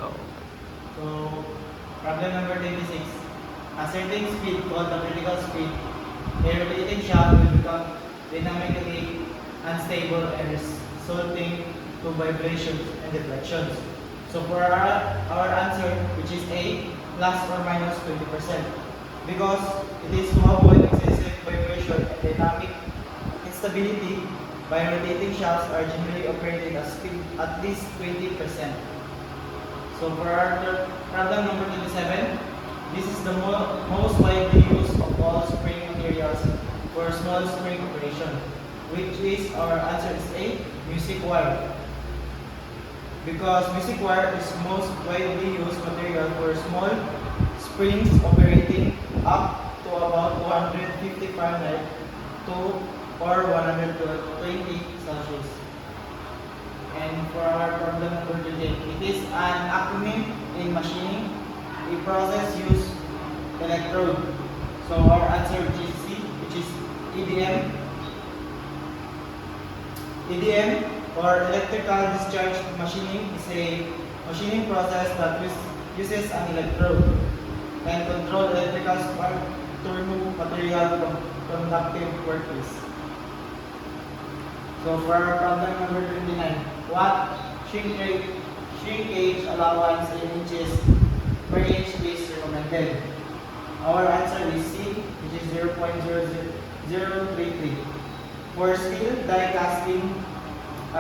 go. So, problem number 26. A certain speed called the critical speed, a rotating shaft will become dynamically unstable and resulting to vibrations and deflections. So for our answer, which is A, plus or minus 20%. Because it is to avoid excessive vibration and dynamic instability, by rotating shafts are generally operated at speed at least 20%. So for our problem number 27, this is the most widely used of all spring materials for small spring operation, which is our answer is A, music wire. Because music wire is most widely used material for small springs operating up to about 250 Fahrenheit to or 120 Celsius. And for our problem number 28, it is an acronym in machining, a process use electrode. So our answer is C, which is EDM. EDM or electrical discharge machining is a machining process that uses an electrode and control electrical spark to remove material from conductive workpiece. So for our problem number 29, what shrinkage allowance in inches per inch is recommended? Our answer is C, which is 0.00033. For steel die casting, a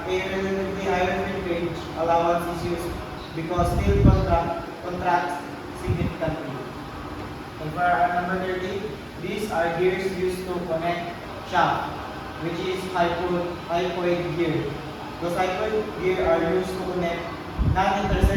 relatively higher shrinkage allowance is used because steel contracts significantly. And for our number 30, these are gears used to connect shaft, which is hypoid gear. Those hypoid gear are used to connect non-intersecting